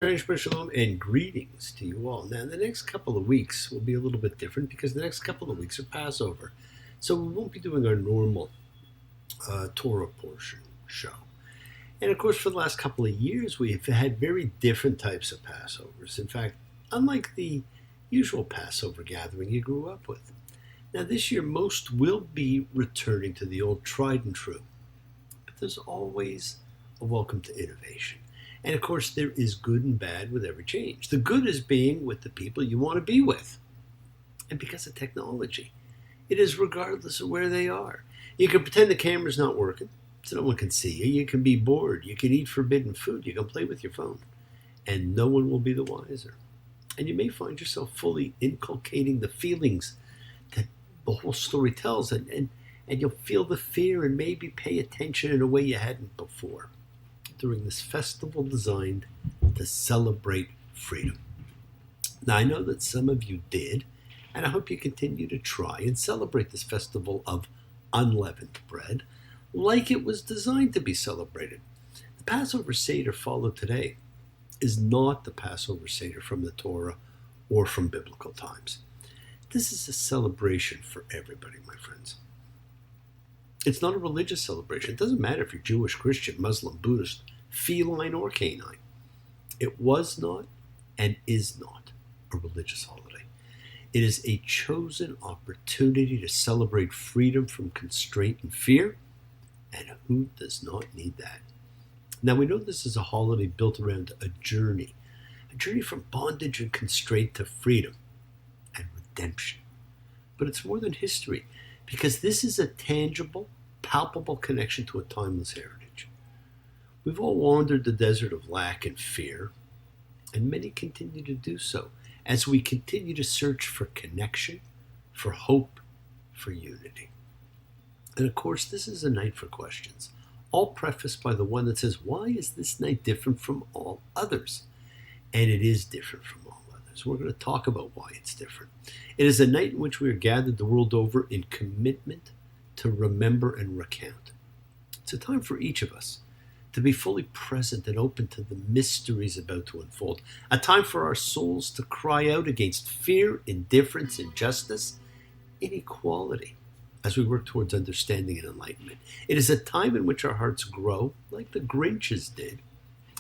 Shalom and greetings to you all. Now, the next couple of weeks will be a little bit different because the next couple of weeks are Passover. So we won't be doing our normal Torah portion show. And of course, for the last couple of years, we've had very different types of Passovers. In fact, unlike the usual Passover gathering you grew up with. Now, this year, most will be returning to the old tried and true. But there's always a welcome to innovation. And of course, there is good and bad with every change. The good is being with the people you want to be with. And because of technology, it is regardless of where they are. You can pretend the camera's not working, so no one can see you. You can be bored. You can eat forbidden food. You can play with your phone. And no one will be the wiser. And you may find yourself fully inculcating the feelings that the whole story tells. And you'll feel the fear and maybe pay attention in a way you hadn't before during this festival designed to celebrate freedom. Now, I know that some of you did, and I hope you continue to try and celebrate this festival of unleavened bread like it was designed to be celebrated. The Passover Seder followed today is not the Passover Seder from the Torah or from biblical times. This is a celebration for everybody, my friends. It's not a religious celebration. It doesn't matter if you're Jewish, Christian, Muslim, Buddhist, feline, or canine. It was not and is not a religious holiday. It is a chosen opportunity to celebrate freedom from constraint and fear, and who does not need that? Now, we know this is a holiday built around a journey from bondage and constraint to freedom and redemption. But it's more than history, because this is a tangible, palpable connection to a timeless heritage. We've all wandered the desert of lack and fear, and many continue to do so as we continue to search for connection, for hope, for unity. And of course, this is a night for questions, all prefaced by the one that says, why is this night different from all others? And it is different from all others. We're going to talk about why it's different. It is a night in which we are gathered the world over in commitment to remember and recount. It's a time for each of us to be fully present and open to the mysteries about to unfold. A time for our souls to cry out against fear, indifference, injustice, inequality, as we work towards understanding and enlightenment. It is a time in which our hearts grow, like the Grinch's did,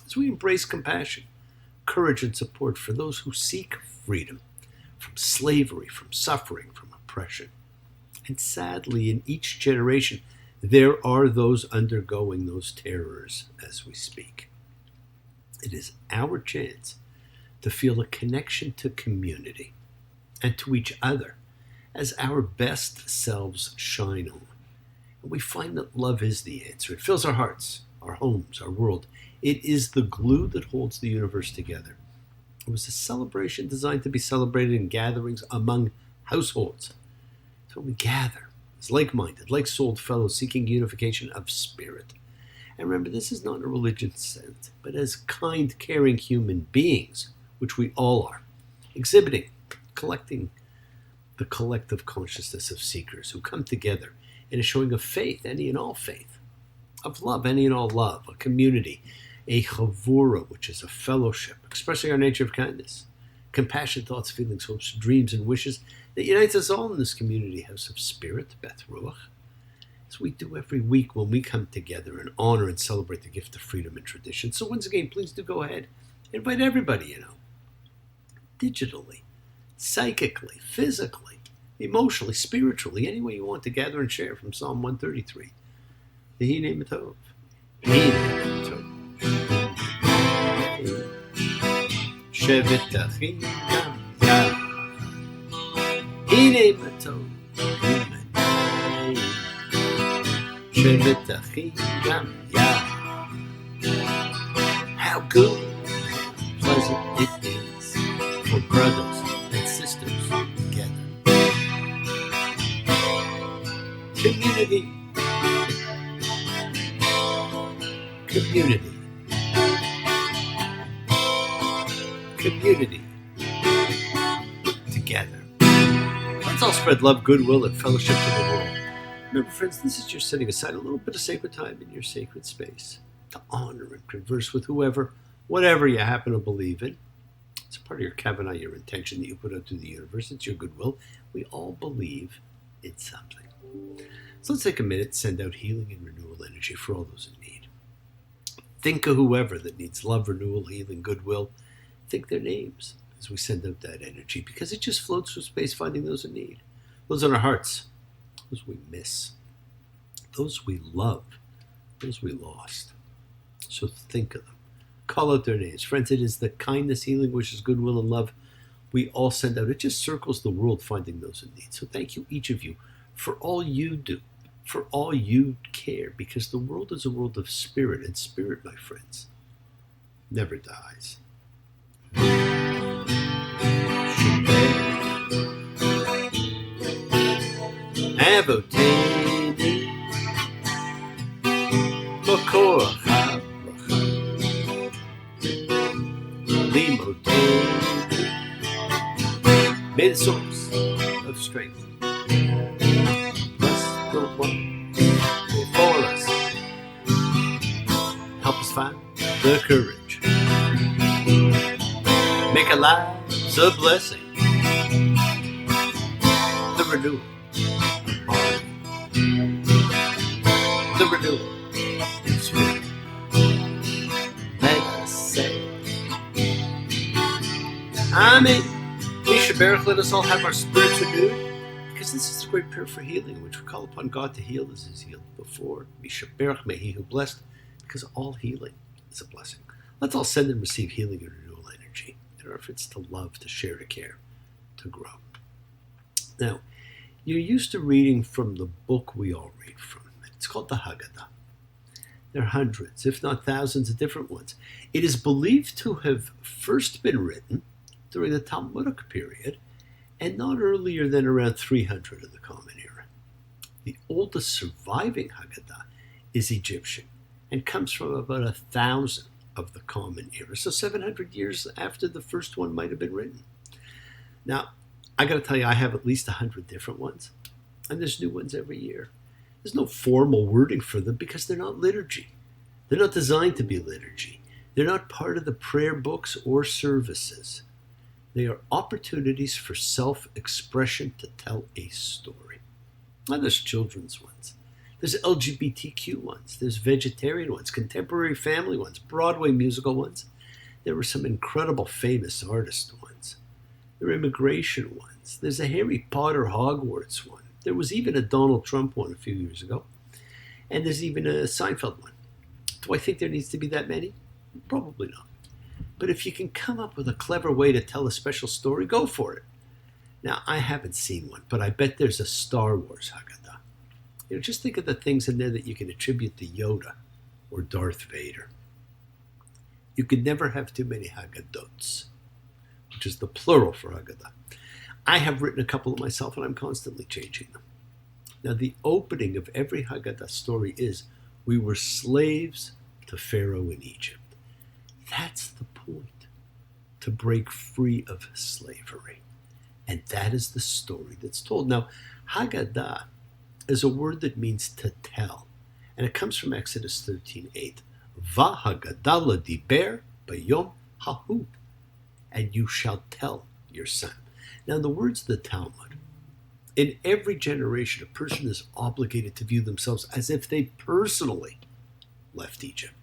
as we embrace compassion, courage, and support for those who seek freedom from slavery, from suffering, from oppression. And sadly, in each generation, there are those undergoing those terrors as we speak. It is our chance to feel a connection to community and to each other as our best selves shine on. And we find that love is the answer. It fills our hearts, our homes, our world. It is the glue that holds the universe together. It was a celebration designed to be celebrated in gatherings among households. So we gather as like-minded, like-souled fellows seeking unification of spirit. And remember, this is not in a religious sense, but as kind, caring human beings, which we all are, exhibiting, collecting the collective consciousness of seekers who come together in a showing of faith, any and all faith, of love, any and all love, a community, a chavura, which is a fellowship, expressing our nature of kindness, compassion, thoughts, feelings, hopes, dreams, and wishes that unites us all in this community house of spirit, Beth Ruach, as we do every week when we come together and honor and celebrate the gift of freedom and tradition. So once again, please do go ahead. Invite everybody, digitally, psychically, physically, emotionally, spiritually, any way you want to gather and share from Psalm 133. Hine Matov. Hine Matov. Shevet Achim Gam Yah. Hine Matov. Shevet Achim Gam Yah. How good and pleasant it is for brothers and sisters together. Community. Community. Community. Together. Let's all spread love, goodwill, and fellowship to the world. Remember, friends, this is your setting aside a little bit of sacred time in your sacred space to honor and converse with whoever whatever you happen to believe in. It's part of your kavanah, your intention that you put out to the universe. It's your goodwill. We all believe in something. So let's take a minute, send out healing and renewal energy for all those in need. Think of whoever that needs love, renewal, healing, goodwill. Think their names as we send out that energy, because it just floats through space, finding those in need. Those on our hearts, those we miss, those we love, those we lost. So think of them. Call out their names. Friends, it is the kindness, healing, wishes, goodwill, and love we all send out. It just circles the world, finding those in need. So thank you, each of you, for all you do, for all you care, because the world is a world of spirit, and spirit, my friends, never dies. Avoteni Makor HaBracha Limoteni. May the source of strength bless the one before us. Help us find the courage. Make our lives a blessing. The renewal of body. The renewal of spirit. Let us say Amen. Misha Baruch, let us all have our spirits renewed, because this is the great prayer for healing, which we call upon God to heal as is healed before. Misha Baruch, may he who blessed, because all healing is a blessing. Let's all send and receive healing and renewal energy in our efforts to love, to share, to care, to grow. Now, you're used to reading from the book we all read from. It's called the Haggadah. There are hundreds, if not thousands, of different ones. It is believed to have first been written during the Talmudic period, and not earlier than around 300 of the Common Era. The oldest surviving Haggadah is Egyptian, and comes from about 1,000 of the Common Era, so 700 years after the first one might have been written. Now, I got to tell you, I have at least 100 different ones, and there's new ones every year. There's no formal wording for them because they're not liturgy. They're not designed to be liturgy. They're not part of the prayer books or services. They are opportunities for self-expression to tell a story. Now, there's children's ones. There's LGBTQ ones. There's vegetarian ones, contemporary family ones, Broadway musical ones. There were some incredible famous artist ones. There are immigration ones. There's a Harry Potter Hogwarts one. There was even a Donald Trump one a few years ago. And there's even a Seinfeld one. Do I think there needs to be that many? Probably not. But if you can come up with a clever way to tell a special story, go for it. Now, I haven't seen one, but I bet there's a Star Wars Haggadah. Just think of the things in there that you can attribute to Yoda or Darth Vader. You could never have too many Haggadot, which is the plural for Haggadah. I have written a couple of myself, and I'm constantly changing them. Now, the opening of every Haggadah story is, we were slaves to Pharaoh in Egypt. That's the point, to break free of slavery. And that is the story that's told. Now, Haggadah is a word that means to tell, and it comes from Exodus 13:8. V'Haggadah diber b'yom hahu, and you shall tell your son. Now, in the words of the Talmud, in every generation, a person is obligated to view themselves as if they personally left Egypt.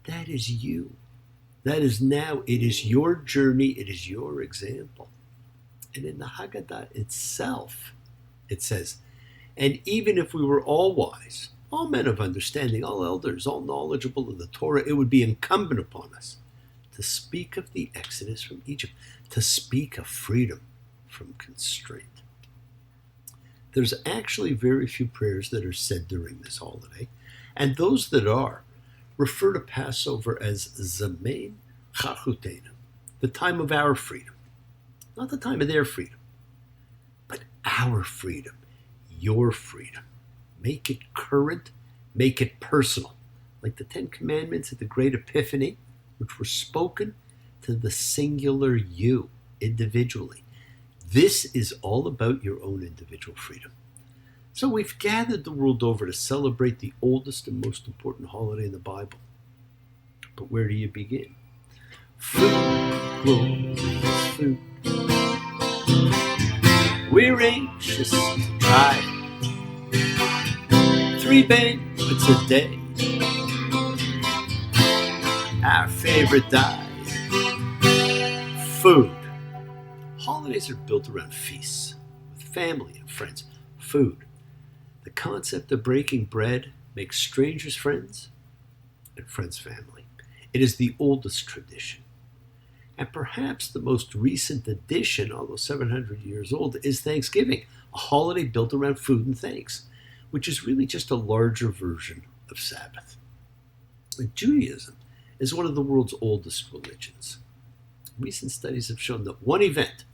That is you. That is now. It is your journey. It is your example. And in the Haggadah itself, it says, and even if we were all wise, all men of understanding, all elders, all knowledgeable of the Torah, it would be incumbent upon us to speak of the exodus from Egypt, to speak of freedom from constraint. There's actually very few prayers that are said during this holiday, and those that are refer to Passover as Zamein Chachutenu, the time of our freedom. Not the time of their freedom, but our freedom, your freedom. Make it current, make it personal. Like the 10 Commandments at the Great Epiphany, which were spoken to the singular you, individually. This is all about your own individual freedom. So we've gathered the world over to celebrate the oldest and most important holiday in the Bible. But where do you begin? Food, glorious food. We're anxious to try 3 banquets a day. Our favorite diet, food. Holidays are built around feasts, with family and friends. Food. The concept of breaking bread makes strangers friends and friends family. It is the oldest tradition. And perhaps the most recent addition, although 700 years old, is Thanksgiving, a holiday built around food and thanks, which is really just a larger version of Sabbath. And Judaism is one of the world's oldest religions. Recent studies have shown that one event,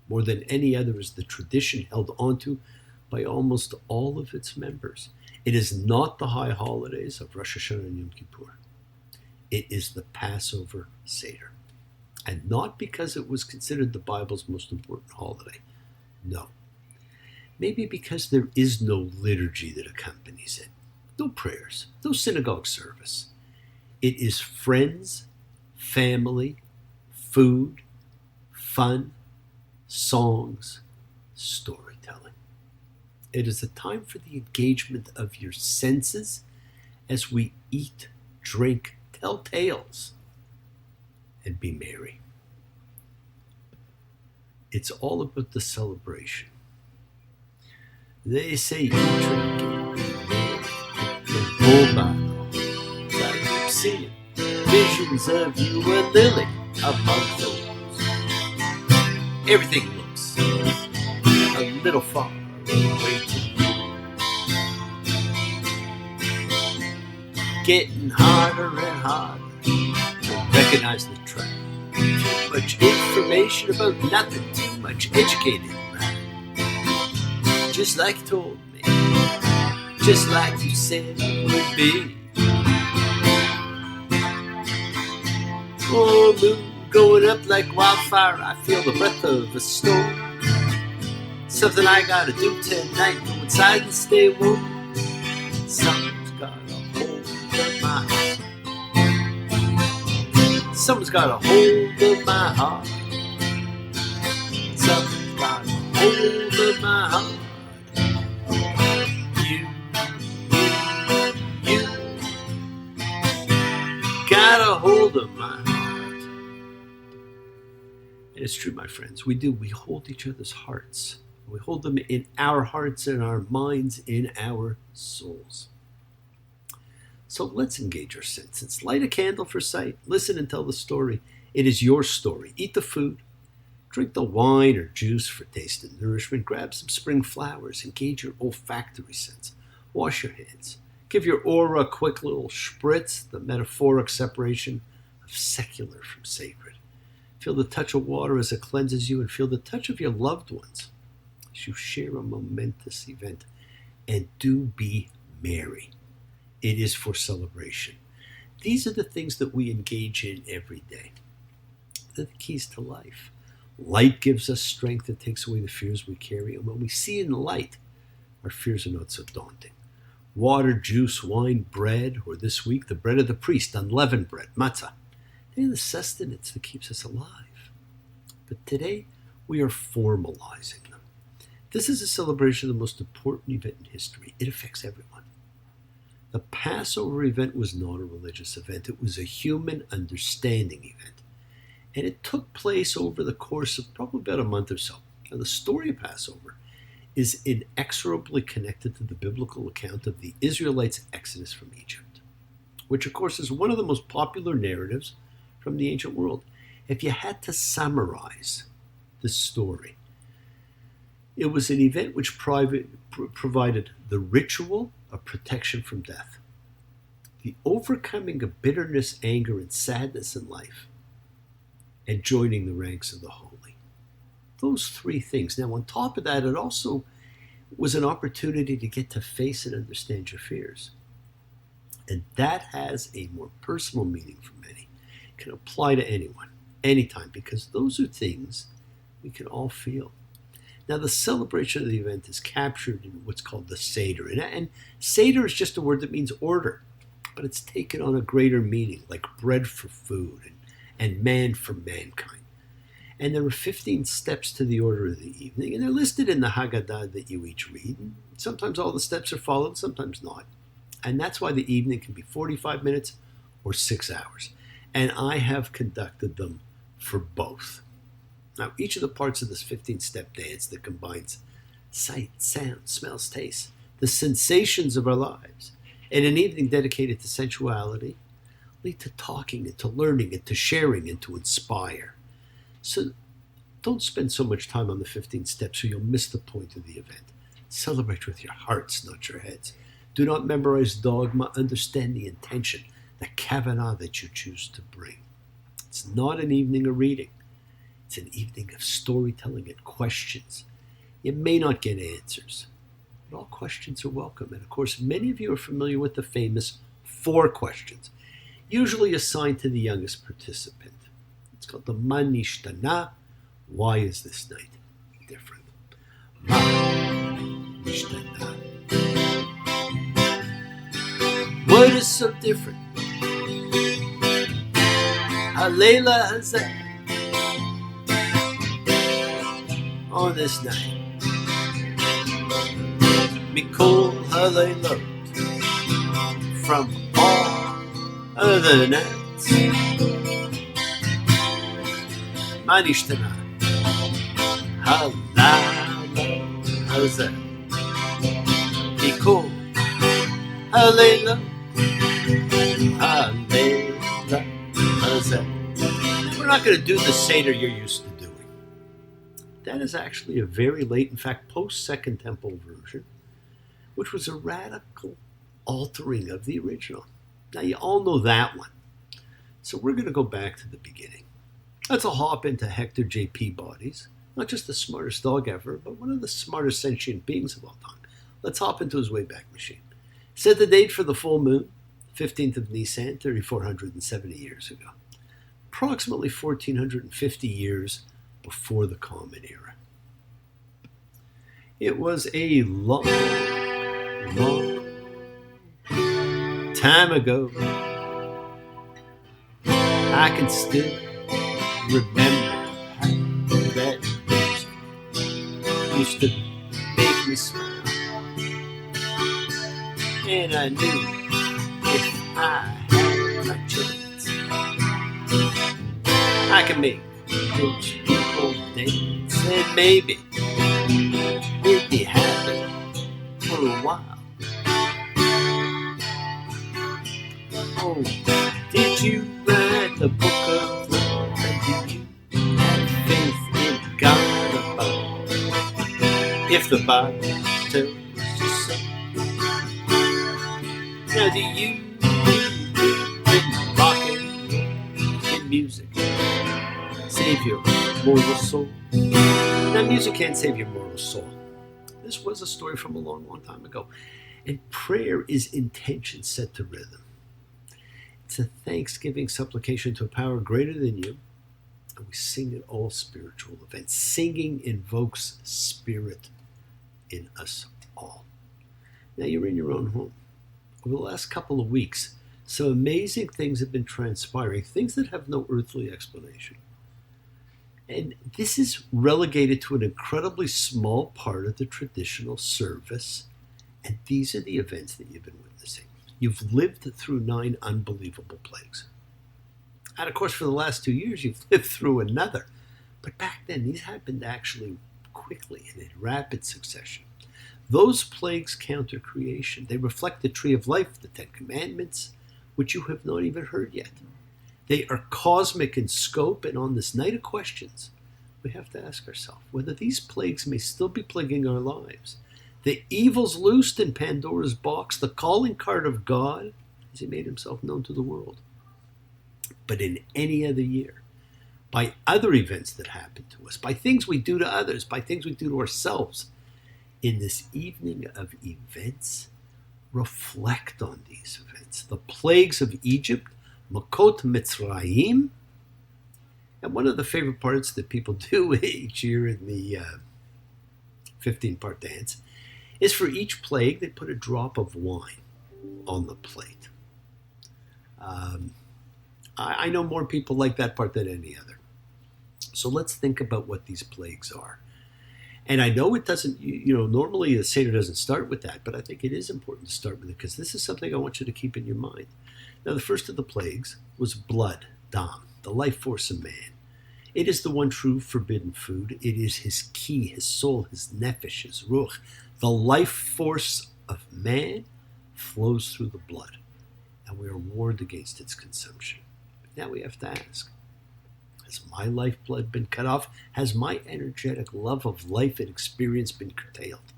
more than any other, is the tradition held onto by almost all of its members. It is not the high holidays of Rosh Hashanah and Yom Kippur. It is the Passover Seder. And not because it was considered the Bible's most important holiday. No. Maybe because there is no liturgy that accompanies it. No prayers, no synagogue service. It is friends, family, food, fun, songs, storytelling. It is a time for the engagement of your senses as we eat, drink, tell tales, and be merry. It's all about the celebration. They say you drink and be merry, the bull bottle. I'm seeing visions of you and Lily among those. Everything looks a little far away to you. Getting harder and harder to recognize the track. Too much information about nothing, too much educated mind. Just like you told me, just like you said it would be. Oh, moon going up like wildfire, I feel the breath of a storm. Something I gotta do tonight, go inside and stay warm. Someone's got a hold of my heart. Someone's got a hold of my heart. Someone's got a hold of my heart. You got a hold of my heart. And it's true, my friends, we do. We hold each other's hearts. We hold them in our hearts, in our minds, in our souls. So let's engage our senses. Light a candle for sight. Listen and tell the story. It is your story. Eat the food. Drink the wine or juice for taste and nourishment. Grab some spring flowers. Engage your olfactory sense. Wash your hands. Give your aura a quick little spritz, the metaphoric separation of secular from sacred. Feel the touch of water as it cleanses you, and feel the touch of your loved ones as you share a momentous event. And do be merry. It is for celebration. These are the things that we engage in every day. They're the keys to life. Light gives us strength. It takes away the fears we carry. And when we see in the light, our fears are not so daunting. Water, juice, wine, bread, or this week, the bread of the priest, unleavened bread, matzah. They're the sustenance that keeps us alive. But today, we are formalizing them. This is a celebration of the most important event in history. It affects everyone. The Passover event was not a religious event. It was a human understanding event. And it took place over the course of probably about a month or so. Now, the story of Passover is inexorably connected to the biblical account of the Israelites' exodus from Egypt, which, of course, is one of the most popular narratives from the ancient world. If you had to summarize the story, it was an event which provided the ritual of protection from death, the overcoming of bitterness, anger, and sadness in life, and joining the ranks of the holy. Those three things. Now, on top of that, it also was an opportunity to get to face and understand your fears. And that has a more personal meaning for many. It can apply to anyone, anytime, because those are things we can all feel. Now, the celebration of the event is captured in what's called the Seder. And Seder is just a word that means order, but it's taken on a greater meaning, like bread for food and man for mankind. And there are 15 steps to the order of the evening, and they're listed in the Haggadah that you each read. Sometimes all the steps are followed, sometimes not. And that's why the evening can be 45 minutes or 6 hours. And I have conducted them for both. Now, each of the parts of this 15-step dance that combines sight, sound, smells, taste, the sensations of our lives, in an evening dedicated to sensuality, lead to talking and to learning and to sharing and to inspire. So don't spend so much time on the 15 steps or you'll miss the point of the event. Celebrate with your hearts, not your heads. Do not memorize dogma. Understand the intention, the kavanah that you choose to bring. It's not an evening of reading. It's an evening of storytelling and questions. You may not get answers, but all questions are welcome. And of course, many of you are familiar with the famous 4 questions, usually assigned to the youngest participant. It's called the Ma Nishtana. Why is this night different? Ma Nishtana. What is so different? Halela Hazeh. On this night, Mikol Halela, from all other nights. Ma Nishtana. Halela Hazeh. Mikol Halela. Halela Hazeh. We're not going to do the Seder you're used to doing. That is actually a very late, in fact, post-Second Temple version, which was a radical altering of the original. Now, you all know that one. So we're going to go back to the beginning. Let's all hop into Hector J. Peabody's, not just the smartest dog ever, but one of the smartest sentient beings of all time. Let's hop into his Wayback Machine. Set the date for the full moon, 15th of Nisan, 3,470 years ago. Approximately 1,450 years before the Common Era. It was a long, long time ago. I can still remember how that music used to make me smile. And I knew if I had my chance, I could make those people dance, and maybe we'd be happy for a while. Oh, did you write the book of love, and did you have faith in God above? If the Bible tells you so, now do you believe in rock and roll, in music? Save your mortal soul. Now, music can't save your mortal soul. This was a story from a long, long time ago. And prayer is intention set to rhythm. It's a thanksgiving supplication to a power greater than you. And we sing at all spiritual events. Singing invokes spirit in us all. Now, you're in your own home. Over the last couple of weeks, some amazing things have been transpiring, things that have no earthly explanation. And this is relegated to an incredibly small part of the traditional service. And these are the events that you've been witnessing. You've lived through 9 unbelievable plagues. And of course, for the last 2 years, you've lived through another. But back then, these happened actually quickly and in rapid succession. Those plagues counter creation. They reflect the tree of life, the 10 Commandments, which you have not even heard yet. They are cosmic in scope, and on this night of questions, we have to ask ourselves whether these plagues may still be plaguing our lives. The evils loosed in Pandora's box, the calling card of God, as he made himself known to the world. But in any other year, by other events that happen to us, by things we do to others, by things we do to ourselves, in this evening of events, reflect on these events. The plagues of Egypt, Makot Mitzrayim. And one of the favorite parts that people do each year in the 15-part dance is for each plague, they put a drop of wine on the plate. I know more people like that part than any other. So let's think about what these plagues are. And I know it doesn't, normally the Seder doesn't start with that, but I think it is important to start with it because this is something I want you to keep in your mind. Now, the first of the plagues was blood, dam, the life force of man. It is the one true forbidden food. It is his ki, his soul, his nefesh, his ruach. The life force of man flows through the blood, and we are warned against its consumption. Now we have to ask, has my lifeblood been cut off? Has my energetic love of life and experience been curtailed?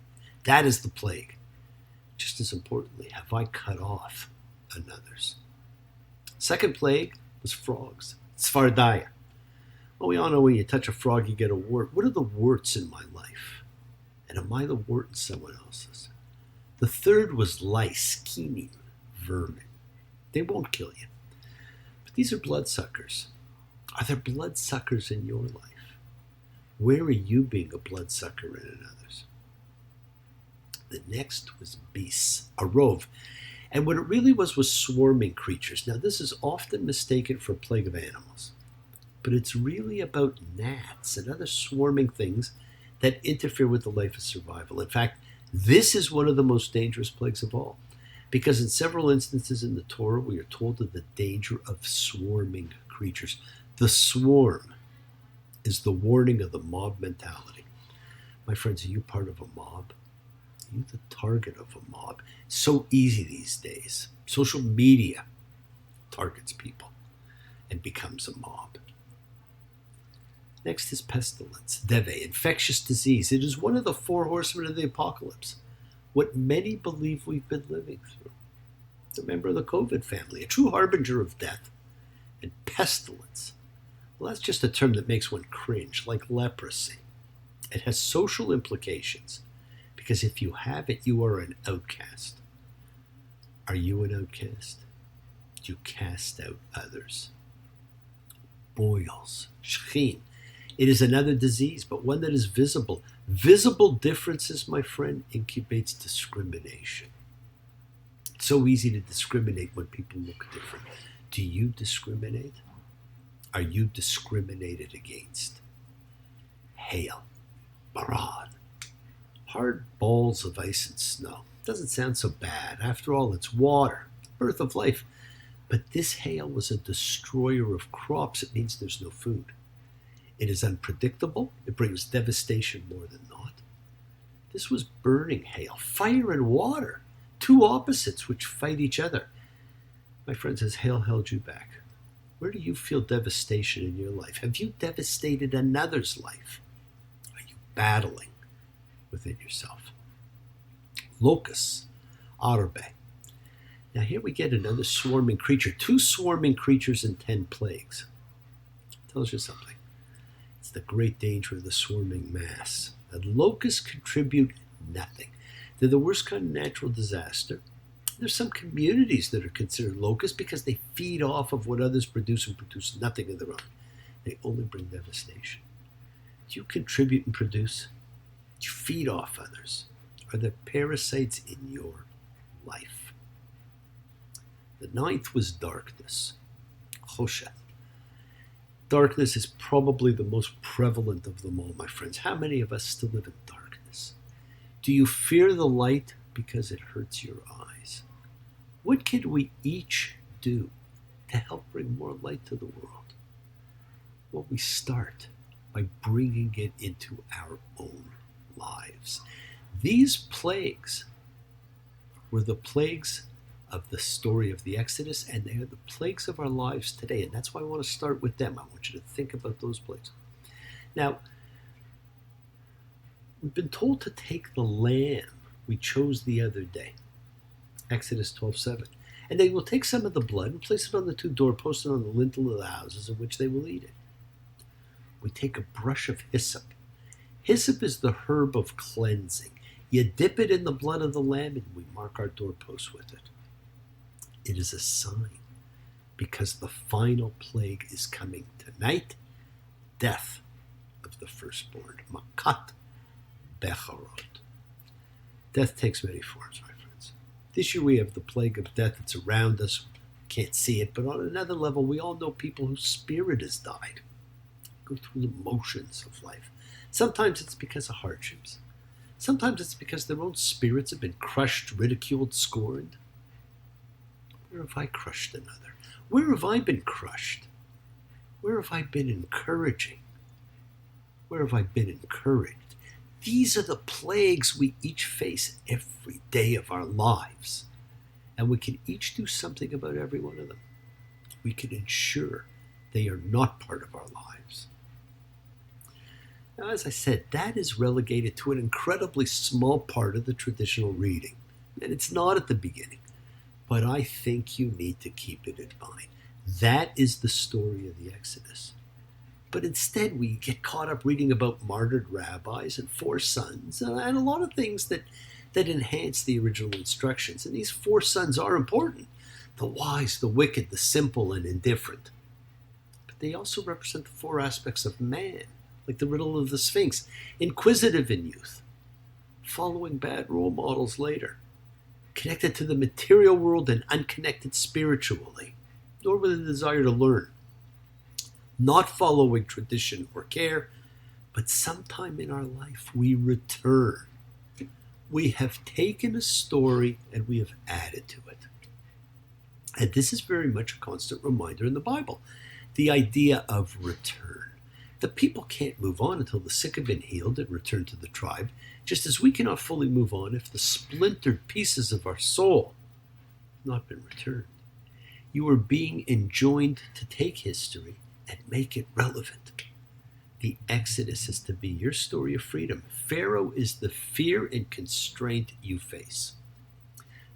That is the plague. Just as importantly, have I cut off another's? Second plague was frogs. Tzfardaya. Well, we all know when you touch a frog, you get a wart. What are the warts in my life? And am I the wart in someone else's? The third was lice, kinim, vermin. They won't kill you. But these are bloodsuckers. Are there bloodsuckers in your life? Where are you being a bloodsucker in another's? The next was beasts, a rove. And what it really was swarming creatures. Now, this is often mistaken for plague of animals. But it's really about gnats and other swarming things that interfere with the life of survival. In fact, this is one of the most dangerous plagues of all. Because in several instances in the Torah, we are told of the danger of swarming creatures. The swarm is the warning of the mob mentality. My friends, are you part of a mob? Are you the target of a mob? It's so easy these days. Social media targets people and becomes a mob. Next is pestilence, deve, infectious disease. It is one of the four horsemen of the apocalypse. What many believe we've been living through. It's a member of the COVID family, a true harbinger of death. And pestilence, well, that's just a term that makes one cringe, like leprosy. It has social implications, because if you have it, you are an outcast. Are you an outcast? Do you cast out others? Boils, shechin. It is another disease, but one that is visible. Visible differences, my friend, incubates discrimination. It's so easy to discriminate when people look different. Do you discriminate? Are you discriminated against? Hail, barad, hard balls of ice and snow. Doesn't sound so bad. After all, it's water, birth of life. But this hail was a destroyer of crops. It means there's no food. It is unpredictable. It brings devastation more than not. This was burning hail, fire and water, two opposites which fight each other. My friends, has hail held you back? Where do you feel devastation in your life? Have you devastated another's life? Are you battling within yourself? Locusts, arbe. Now here we get another swarming creature. 2 swarming creatures and 10 plagues. Tells you something. It's the great danger of the swarming mass. The locusts contribute nothing. They're the worst kind of natural disaster. There's some communities that are considered locusts because they feed off of what others produce and produce nothing of their own. They only bring devastation. Do you contribute and produce? Do you feed off others? Are there parasites in your life? The 9th was darkness, choshech. Darkness is probably the most prevalent of them all, my friends. How many of us still live in darkness? Do you fear the light because it hurts your eyes? What can we each do to help bring more light to the world? Well, we start by bringing it into our own lives. These plagues were the plagues of the story of the Exodus, and they are the plagues of our lives today. And that's why I want to start with them. I want you to think about those plagues. Now, we've been told to take the lamb we chose the other day. Exodus 12:7. And they will take some of the blood and place it on the 2 doorposts and on the lintel of the houses in which they will eat it. We take a brush of hyssop. Hyssop is the herb of cleansing. You dip it in the blood of the lamb and we mark our doorposts with it. It is a sign because the final plague is coming tonight. Death of the firstborn. Makat becharot. Death takes many forms, my friends. This year we have the plague of death that's around us can't see it, but on another level, we all know people whose spirit has died. Go through the motions of life. Sometimes it's because of hardships. Sometimes it's because their own spirits have been crushed, ridiculed, scorned. Where have I crushed another? Where have I been crushed? Where have I been encouraging? Where have I been encouraged? These are the plagues we each face every day of our lives. And we can each do something about every one of them. We can ensure they are not part of our lives. Now, as I said, that is relegated to an incredibly small part of the traditional reading. And it's not at the beginning. But I think you need to keep it in mind. That is the story of the Exodus. But instead, we get caught up reading about martyred rabbis and 4 sons and a lot of things that enhance the original instructions. And these 4 sons are important: the wise, the wicked, the simple, and indifferent. But they also represent the 4 aspects of man, like the riddle of the Sphinx: inquisitive in youth, following bad role models later, connected to the material world and unconnected spiritually, nor with a desire to learn, not following tradition or care, but sometime in our life we return. We have taken a story and we have added to it. And this is very much a constant reminder in the Bible, the idea of return. The people can't move on until the sick have been healed and returned to the tribe, just as we cannot fully move on if the splintered pieces of our soul have not been returned. You are being enjoined to take history and make it relevant. The Exodus is to be your story of freedom. Pharaoh is the fear and constraint you face.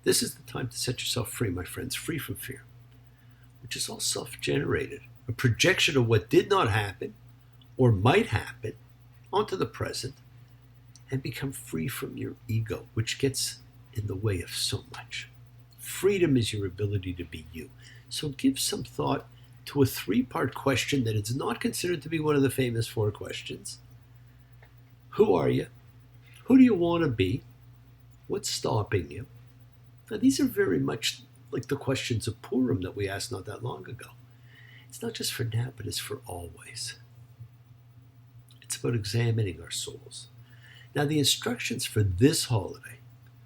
This is the time to set yourself free, my friends, free from fear, which is all self-generated, a projection of what did not happen or might happen onto the present, and become free from your ego, which gets in the way of so much. Freedom is your ability to be you. So give some thought to a 3-part question that is not considered to be one of the famous 4 questions. Who are you? Who do you want to be? What's stopping you? Now, these are very much like the questions of Purim that we asked not that long ago. It's not just for now, but it's for always. It's about examining our souls. Now, the instructions for this holiday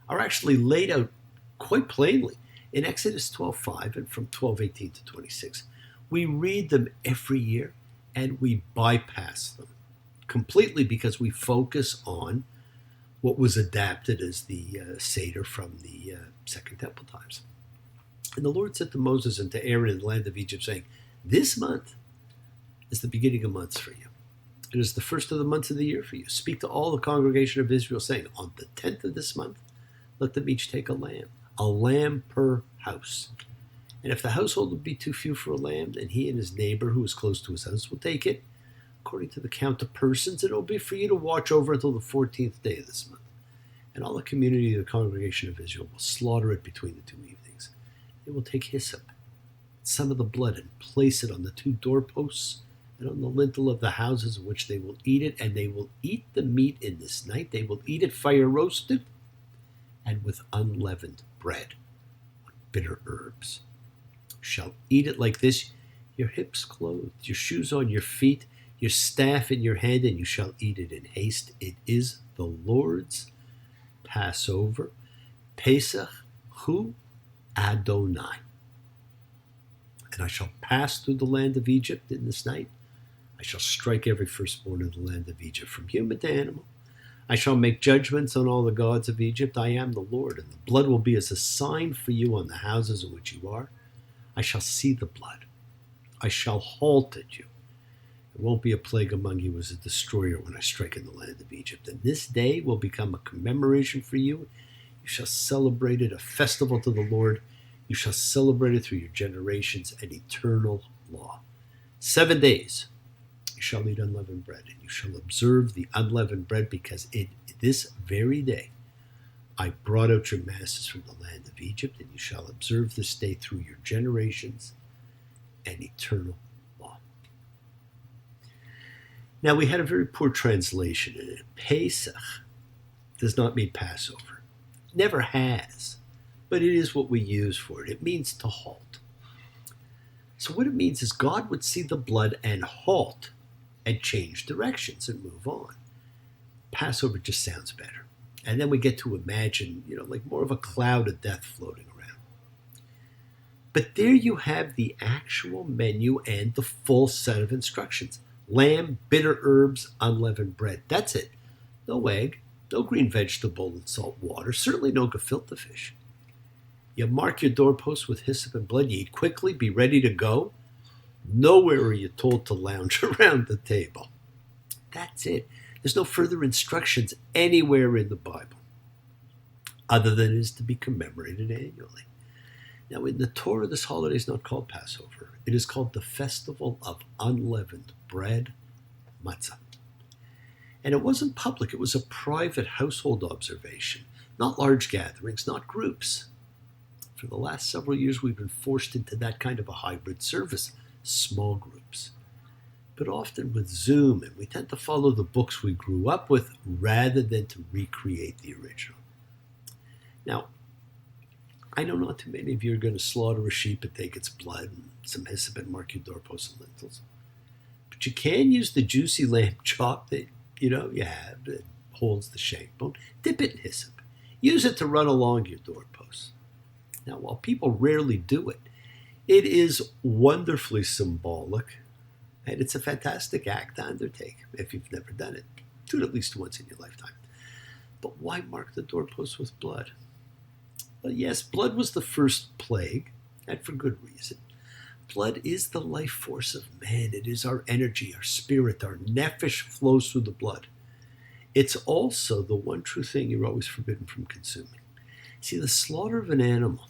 are actually laid out quite plainly in Exodus 12:5 and from 12:18 to 26. We read them every year and we bypass them completely because we focus on what was adapted as the Seder from the Second Temple times. And the Lord said to Moses and to Aaron in the land of Egypt, saying, "This month is the beginning of months for you. It is the first of the months of the year for you. Speak to all the congregation of Israel, saying, on the 10th of this month, let them each take a lamb per house. And if the household would be too few for a lamb, then he and his neighbor who is close to his house will take it, according to the count of persons, and it will be for you to watch over until the 14th day of this month. And all the community of the congregation of Israel will slaughter it between the 2 evenings. They will take hyssop, some of the blood, and place it on the 2 doorposts and on the lintel of the houses in which they will eat it, and they will eat the meat in this night. They will eat it fire roasted and with unleavened bread, on bitter herbs. You shall eat it like this, your hips clothed, your shoes on your feet, your staff in your hand, and you shall eat it in haste. It is the Lord's Passover, Pesach, hu Adonai. And I shall pass through the land of Egypt in this night. I shall strike every firstborn in the land of Egypt, from human to animal. I shall make judgments on all the gods of Egypt. I am the Lord, and the blood will be as a sign for you on the houses in which you are. I shall see the blood. I shall halt at you. It won't be a plague among you as a destroyer when I strike in the land of Egypt. And this day will become a commemoration for you. You shall celebrate it, a festival to the Lord. You shall celebrate it through your generations, an eternal law. 7 days you shall eat unleavened bread, and you shall observe the unleavened bread, because this very day I brought out your masses from the land of Egypt, and you shall observe this day through your generations, an eternal law. Now, we had a very poor translation in it. Pesach does not mean Passover. Never has, but it is what we use for it. It means to halt. So what it means is God would see the blood and halt and change directions and move on. Passover just sounds better. And then we get to imagine, like more of a cloud of death floating around. But there you have the actual menu and the full set of instructions. Lamb, bitter herbs, unleavened bread. That's it. No egg, no green vegetable and salt water, certainly no gefilte fish. You mark your doorposts with hyssop and blood. You eat quickly, be ready to go. Nowhere are you told to lounge around the table. That's it. There's no further instructions anywhere in the Bible, other than it is to be commemorated annually. Now, in the Torah, this holiday is not called Passover. It is called the Festival of Unleavened Bread, Matzah. And it wasn't public. It was a private household observation, not large gatherings, not groups. For the last several years, we've been forced into that kind of a hybrid service, small groups. But often with Zoom, and we tend to follow the books we grew up with rather than to recreate the original. Now, I know not too many of you are going to slaughter a sheep and take its blood and some hyssop and mark your doorposts and lintels. But you can use the juicy lamb chop that you have that holds the shank bone. Dip it in hyssop. Use it to run along your doorposts. Now, while people rarely do it, it is wonderfully symbolic, and it's a fantastic act to undertake if you've never done it. Do it at least once in your lifetime. But why mark the doorposts with blood? Well, yes, blood was the first plague, and for good reason. Blood is the life force of man. It is our energy, our spirit, our nephesh flows through the blood. It's also the one true thing you're always forbidden from consuming. See, the slaughter of an animal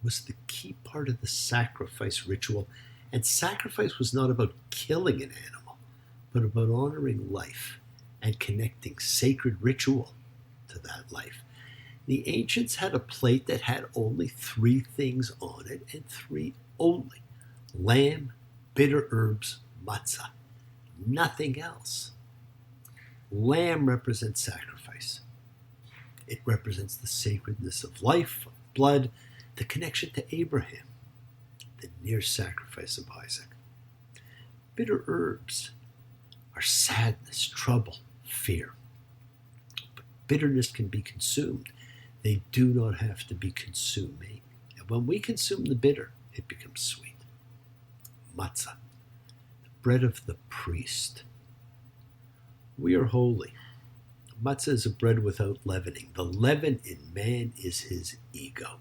was the key part of the sacrifice ritual, and sacrifice was not about killing an animal, but about honoring life and connecting sacred ritual to that life. The ancients had a plate that had only 3 things on it, and 3 only: lamb, bitter herbs, matzah. Nothing else. Lamb represents sacrifice. It represents the sacredness of life, of blood, the connection to Abraham, the near sacrifice of Isaac. Bitter herbs are sadness, trouble, fear. But bitterness can be consumed. They do not have to be consuming. And when we consume the bitter, it becomes sweet. Matzah, the bread of the priest. We are holy. Matzah is a bread without leavening. The leaven in man is his ego.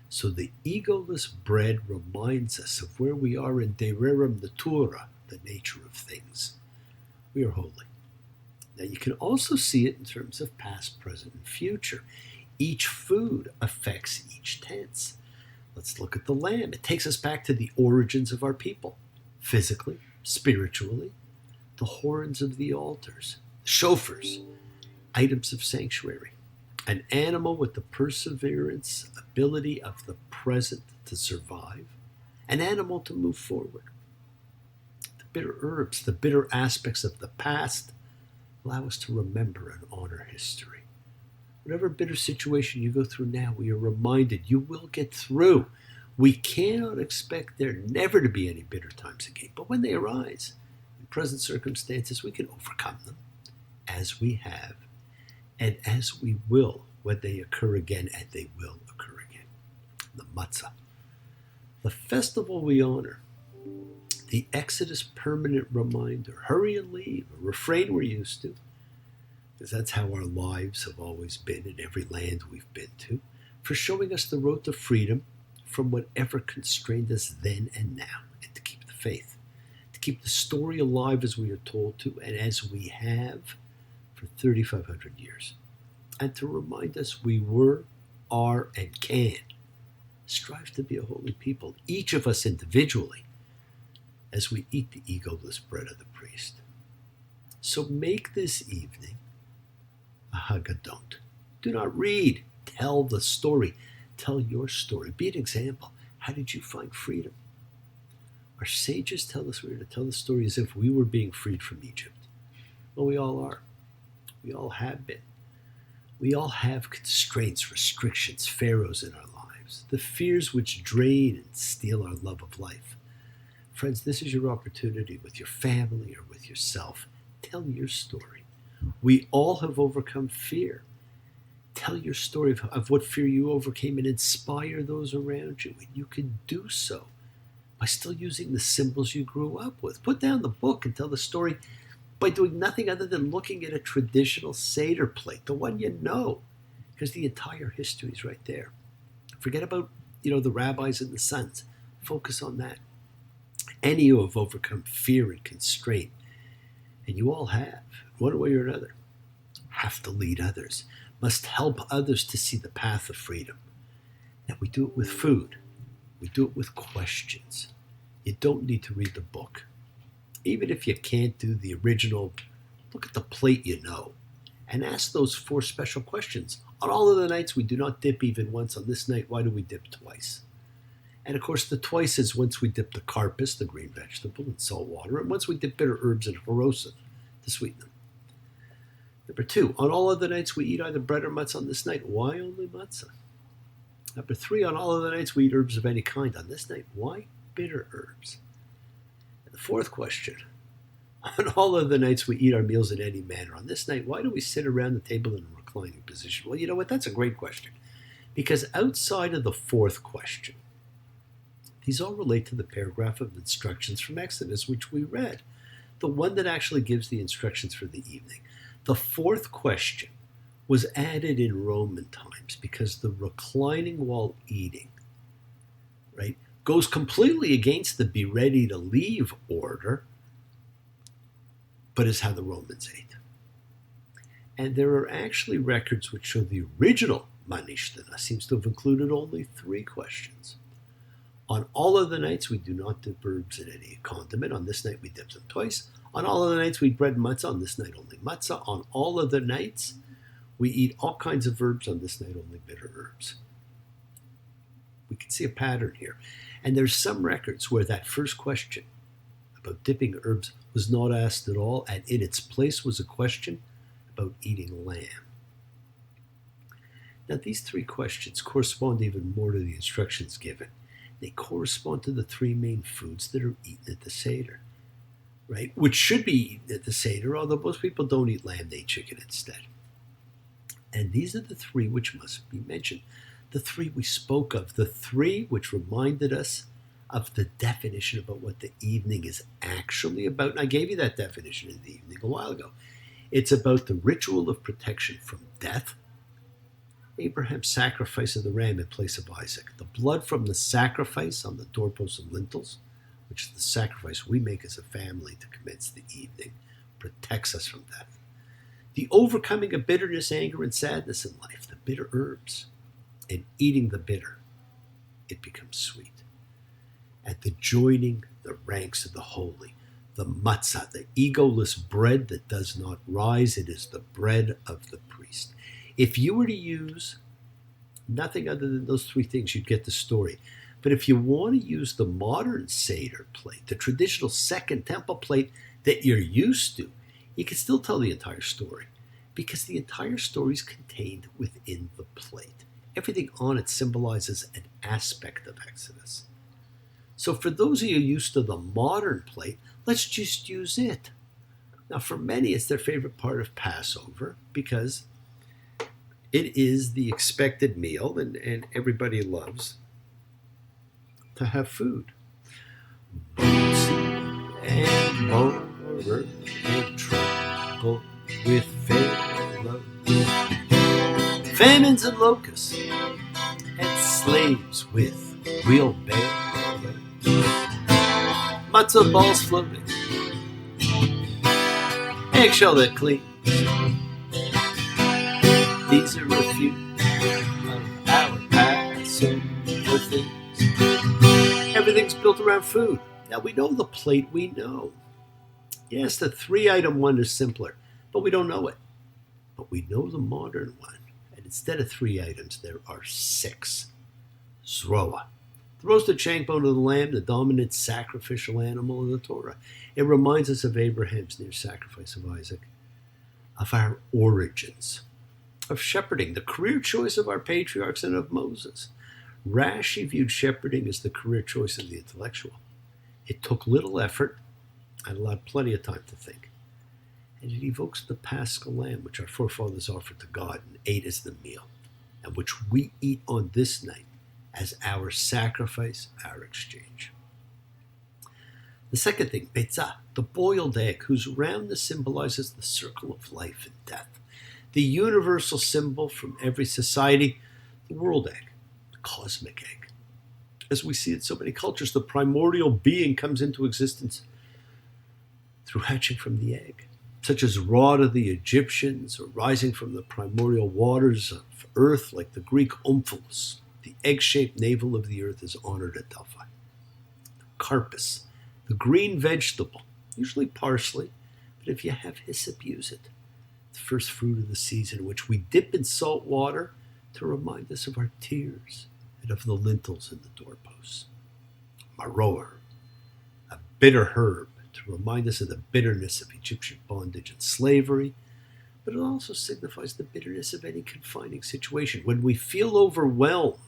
So the egoless bread reminds us of where we are in Dererim the Torah, the nature of things. We are holy. Now you can also see it in terms of past, present, and future. Each food affects each tense. Let's look at the lamb. It takes us back to the origins of our people, physically, spiritually, the horns of the altars, the shofars, items of sanctuary, an animal with the perseverance, ability of the present to survive, an animal to move forward. The bitter herbs, the bitter aspects of the past, allow us to remember and honor history. Whatever bitter situation you go through now, we are reminded you will get through. We cannot expect there never to be any bitter times again, but when they arise, in present circumstances, we can overcome them, as we have, and as we will when they occur again, and they will occur again. The matzah, the festival we honor, the Exodus permanent reminder, hurry and leave, a refrain we're used to, because that's how our lives have always been in every land we've been to, for showing us the road to freedom from whatever constrained us then and now, and to keep the faith, to keep the story alive as we are told to, and as we have for 3,500 years, and to remind us we were, are, and can strive to be a holy people, each of us individually, as we eat the egoless bread of the priest. So make this evening a Haggadot. Do not read. Tell the story. Tell your story. Be an example. How did you find freedom? Our sages tell us we are to tell the story as if we were being freed from Egypt. Well, we all are. We all have been. We all have constraints, restrictions, pharaohs in our lives. fears, the fears which drain and steal our love of life. Friends, this is your opportunity with your family or with yourself. Tell your story. We all have overcome fear. Tell your story of what fear you overcame and inspire those around you. And you can do so by still using the symbols you grew up with. Put down the book and tell the story by doing nothing other than looking at a traditional Seder plate, the one you know, because the entire history is right there. Forget about, the rabbis and the sons. Focus on that. Any of you have overcome fear and constraint, and you all have, one way or another. Have to lead others, must help others to see the path of freedom. And we do it with food. We do it with questions. You don't need to read the book. Even if you can't do the original, look at the plate you know and ask those 4 special questions. On all of the nights, we do not dip even once. On this night, why do we dip twice? And of course, the twice is once we dip the carpus, the green vegetable, in salt water, and once we dip bitter herbs in haroset to sweeten them. Number 2, on all other nights, we eat either bread or matzah. On this night, why only matzah? Number 3, on all other nights, we eat herbs of any kind. On this night, why bitter herbs? And the 4th question, on all other nights, we eat our meals in any manner. On this night, why do we sit around the table in a reclining position? Well, you know what? That's a great question. Because outside of the 4th question, these all relate to the paragraph of instructions from Exodus, which we read, the one that actually gives the instructions for the evening. The 4th question was added in Roman times because the reclining while eating, right, goes completely against the be ready to leave order, but is how the Romans ate. And there are actually records which show the original Manishtana seems to have included only 3 questions. On all other nights, we do not dip herbs in any condiment. On this night, we dip them twice. On all other nights, we eat bread and matzah. On this night, only matzah. On all other nights, we eat all kinds of herbs. On this night, only bitter herbs. We can see a pattern here. And there's some records where that first question about dipping herbs was not asked at all, and in its place was a question about eating lamb. Now, these 3 questions correspond even more to the instructions given. They correspond to the 3 main foods that are eaten at the Seder, right? Which should be eaten at the Seder, although most people don't eat lamb, they eat chicken instead. And these are the 3 which must be mentioned. The 3 we spoke of, the 3 which reminded us of the definition about what the evening is actually about. And I gave you that definition in the evening a while ago. It's about the ritual of protection from death, Abraham's sacrifice of the ram in place of Isaac, the blood from the sacrifice on the doorposts and lintels, which is the sacrifice we make as a family to commence the evening, protects us from death. The overcoming of bitterness, anger, and sadness in life, the bitter herbs, and eating the bitter, it becomes sweet. And the joining the ranks of the holy, the matzah, the egoless bread that does not rise, it is the bread of the priest. If you were to use nothing other than those 3 things, you'd get the story. But if you want to use the modern Seder plate, the traditional Second Temple plate that you're used to, you can still tell the entire story because the entire story is contained within the plate. Everything on it symbolizes an aspect of Exodus. So for those of you used to the modern plate, let's just use it. Now, for many, it's their favorite part of Passover because it is the expected meal, and everybody loves to have food. And morer and trouble with Pharaoh, famines and locusts, and slaves with wheelbarrows, matzo balls floating, eggshell that cleans. These are a few of our Passover things. Everything's built around food. Now, we know the plate we know. Yes, the 3-item one is simpler, but we don't know it. But we know the modern one. And instead of 3 items, there are 6. Zroa. The roasted shank bone of the lamb, the dominant sacrificial animal of the Torah. It reminds us of Abraham's near sacrifice of Isaac, of our origins, of shepherding, the career choice of our patriarchs and of Moses. Rashi viewed shepherding as the career choice of the intellectual. It took little effort and allowed plenty of time to think. And it evokes the Paschal lamb, which our forefathers offered to God and ate as the meal, and which we eat on this night as our sacrifice, our exchange. The second thing, pesach, the boiled egg, whose roundness symbolizes the circle of life and death. The universal symbol from every society, the world egg, the cosmic egg. As we see in so many cultures, the primordial being comes into existence through hatching from the egg, such as Ra to the Egyptians, or rising from the primordial waters of earth like the Greek Omphalos. The egg-shaped navel of the earth is honored at Delphi. The carpus, the green vegetable, usually parsley, but if you have hyssop, use it. The first fruit of the season, which we dip in salt water to remind us of our tears and of the lintels in the doorposts. Maror, a bitter herb to remind us of the bitterness of Egyptian bondage and slavery, but it also signifies the bitterness of any confining situation. When we feel overwhelmed,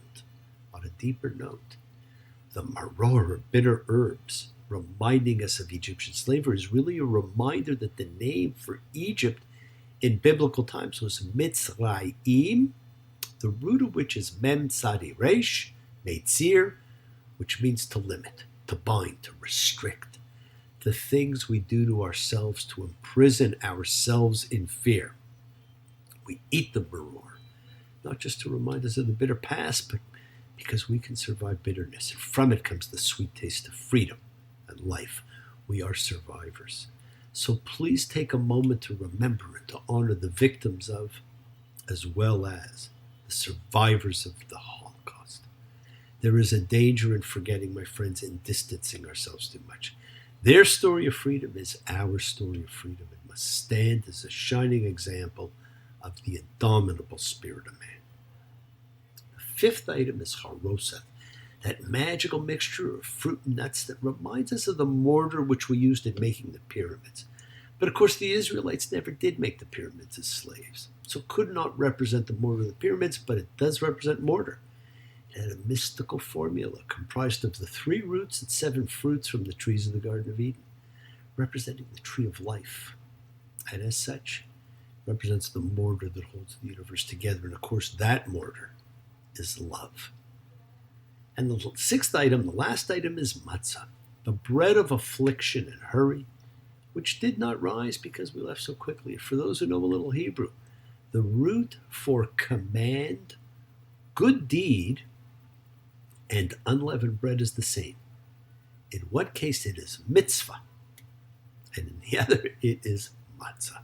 on a deeper note, the maror, bitter herbs, reminding us of Egyptian slavery, is really a reminder that the name for Egypt in biblical times was Mitzrayim, the root of which is Mem Sadi Resh, Meitzir, which means to limit, to bind, to restrict. The things we do to ourselves to imprison ourselves in fear. We eat the maror, not just to remind us of the bitter past, but because we can survive bitterness, and from it comes the sweet taste of freedom and life. We are survivors. So please take a moment to remember and to honor the victims of, as well as the survivors of the Holocaust. There is a danger in forgetting, my friends, in distancing ourselves too much. Their story of freedom is our story of freedom. It must stand as a shining example of the indomitable spirit of man. The fifth item is haroseth, that magical mixture of fruit and nuts that reminds us of the mortar which we used in making the pyramids. But of course, the Israelites never did make the pyramids as slaves, so it could not represent the mortar of the pyramids, but it does represent mortar. It had a mystical formula comprised of the 3 roots and 7 fruits from the trees of the Garden of Eden, representing the tree of life. And as such, represents the mortar that holds the universe together. And of course, that mortar is love. And the sixth item, the last item, is matzah, the bread of affliction and hurry, which did not rise because we left so quickly. For those who know a little Hebrew, the root for command, good deed, and unleavened bread is the same. In one case it is mitzvah, and in the other it is matzah.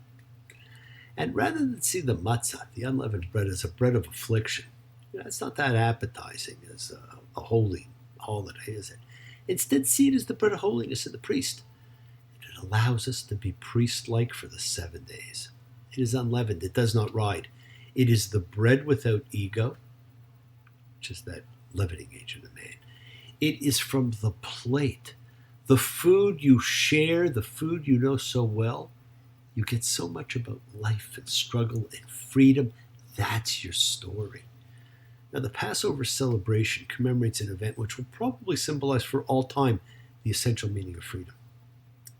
And rather than see the matzah, the unleavened bread, as a bread of affliction, it's not that appetizing as a holy holiday, is it? Instead, see it as the bread of holiness of the priest. It allows us to be priest-like for the 7 days. It is unleavened. It does not ride. It is the bread without ego, which is that leavening agent of man. It is from the plate, the food you share, the food you know so well. You get so much about life and struggle and freedom. That's your story. Now, the Passover celebration commemorates an event which will probably symbolize for all time the essential meaning of freedom,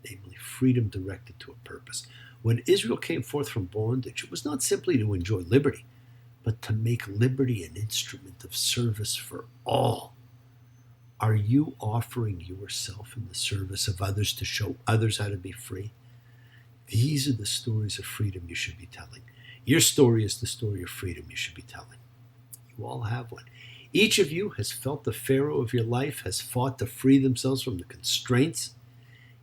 namely freedom directed to a purpose. When Israel came forth from bondage, it was not simply to enjoy liberty, but to make liberty an instrument of service for all. Are you offering yourself in the service of others to show others how to be free? These are the stories of freedom you should be telling. Your story is the story of freedom you should be telling. You all have one. Each of you has felt the Pharaoh of your life, has fought to free themselves from the constraints.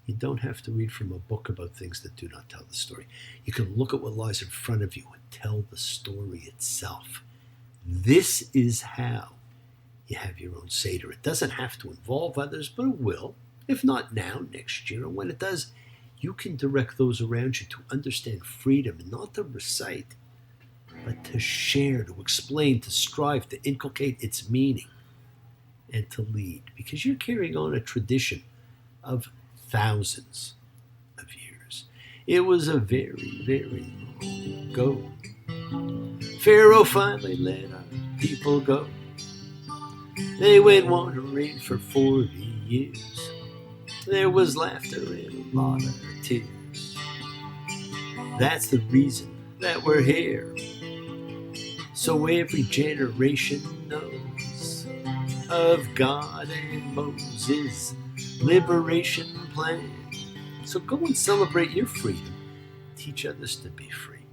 You don't have to read from a book about things that do not tell the story. You can look at what lies in front of you and tell the story itself. This is how you have your own Seder. It doesn't have to involve others, but it will. If not now, next year. And when it does, you can direct those around you to understand freedom, and not to recite, but to share, to explain, to strive, to inculcate its meaning, and to lead. Because you're carrying on a tradition of thousands of years. It was a very, very long ago. Pharaoh finally let our people go. They went wandering for 40 years. There was laughter and a lot of tears. That's the reason that we're here. So every generation knows of God and Moses' liberation plan. So go and celebrate your freedom. Teach others to be free.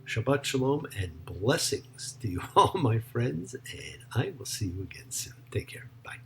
Shabbat shalom and blessings to you all, my friends, and I will see you again soon. Take care. Bye.